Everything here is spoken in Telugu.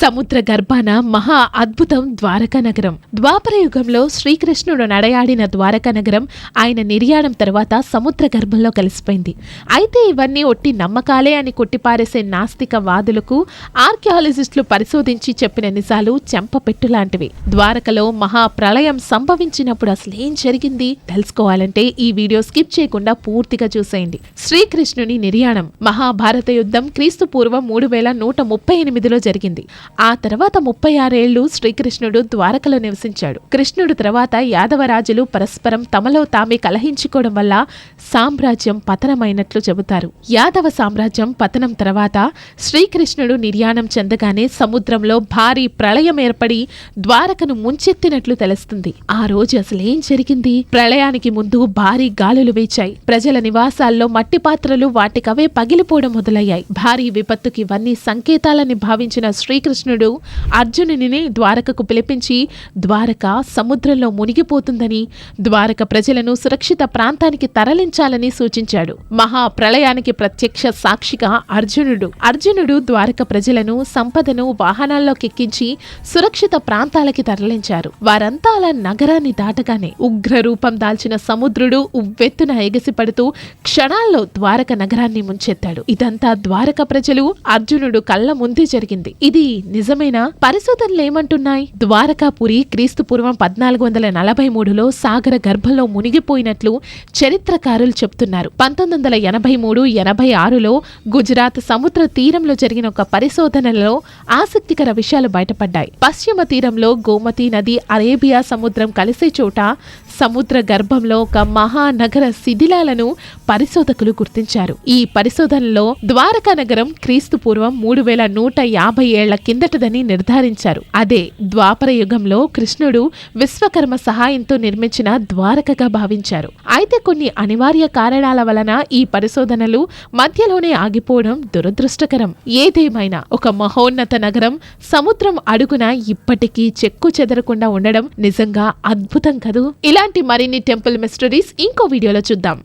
సముద్ర గర్భాన మహా అద్భుతం ద్వారకా నగరం. ద్వాపర యుగంలో శ్రీకృష్ణుడు నడయాడిన ద్వారకా నగరం ఆయన నిర్యాణం తర్వాత సముద్ర గర్భంలో కలిసిపోయింది. అయితే ఇవన్నీ ఒట్టి నమ్మకాలే అని కొట్టిపారేసే నాస్తిక వాదులకు ఆర్కియాలజిస్టులు పరిశోధించి చెప్పిన నిజాలు చెంపపెట్టులాంటివి. ద్వారకలో మహా ప్రళయం సంభవించినప్పుడు అసలేం జరిగింది తెలుసుకోవాలంటే ఈ వీడియో స్కిప్ చేయకుండా పూర్తిగా చూసేయండి. శ్రీకృష్ణుని నిర్యాణం. మహాభారత యుద్ధం క్రీస్తు పూర్వం 3138లో జరిగింది. ఆ తర్వాత 36 ఏళ్లు శ్రీకృష్ణుడు ద్వారకలో నివసించాడు. కృష్ణుడు తర్వాత యాదవరాజులు పరస్పరం తమలో తామే కలహించుకోవడం వల్ల సామ్రాజ్యం పతనమైనట్లు చెబుతారు. యాదవ సామ్రాజ్యం పతనం తర్వాత శ్రీకృష్ణుడు నిర్యాణం చెందగానే సముద్రంలో భారీ ప్రళయం ఏర్పడి ద్వారకను ముంచెత్తినట్లు తెలుస్తుంది. ఆ రోజు అసలేం జరిగింది? ప్రళయానికి ముందు భారీ గాలులు వీచాయి. ప్రజల నివాసాల్లో మట్టి పాత్రలు వాటికవే పగిలిపోవడం మొదలయ్యాయి. భారీ విపత్తుకి ఇవన్నీ సంకేతాలని భావించిన శ్రీకృష్ణుడు అర్జునుని ద్వారకకు పిలిపించి ద్వారక సముద్రంలో మునిగిపోతుందని, ద్వారక ప్రజలను సురక్షిత ప్రాంతానికి తరలించాలని సూచించాడు. మహా ప్రళయానికి ప్రత్యక్ష సాక్షిగా అర్జునుడు ద్వారక ప్రజలను సంపదను వాహనాల్లోకెక్కించి సురక్షిత ప్రాంతాలకి తరలించారు. వారంతా అలా నగరాన్ని దాటగానే ఉగ్ర రూపం దాల్చిన సముద్రుడు ఉవ్వెత్తున ఎగసిపడుతూ క్షణాల్లో ద్వారక నగరాన్ని ముంచెత్తాడు. ఇదంతా ద్వారక ప్రజలు అర్జునుడు కళ్ళ ముందే జరిగింది. ఇది నిజమేనా? పరిశోధనలు ఏమంటున్నాయి? ద్వారకాపురి క్రీస్తు పూర్వం 1443లో సాగర గర్భంలో మునిగిపోయినట్లు చరిత్రకారులు చెప్తున్నారు. 1983-86లో గుజరాత్ సముద్ర తీరంలో జరిగిన ఒక పరిశోధనలో ఆసక్తికర విషయాలు బయటపడ్డాయి. పశ్చిమ తీరంలో గోమతి నది అరేబియా సముద్రం కలిసే చోట సముద్ర గర్భంలో ఒక మహానగర శిథిలాలను పరిశోధకులు గుర్తించారు. ఈ పరిశోధనలో ద్వారకా నగరం క్రీస్తు పూర్వం 3150 ఏళ్ల కిందటదని నిర్ధారించారు. అదే ద్వాపర యుగంలో కృష్ణుడు విశ్వకర్మ సహాయంతో నిర్మించిన ద్వారకగా భావించారు. అయితే కొన్ని అనివార్య కారణాల వలన ఈ పరిశోధనలు మధ్యలోనే ఆగిపోవడం దురదృష్టకరం. ఏదేమైనా ఒక మహోన్నత నగరం సముద్రం అడుగున ఇప్పటికీ చెక్కు చెదరకుండా ఉండడం నిజంగా అద్భుతం కదూ. ఇలాంటి మరిన్ని టెంపుల్ మిస్టరీస్ ఇంకో వీడియోలో చూద్దాం.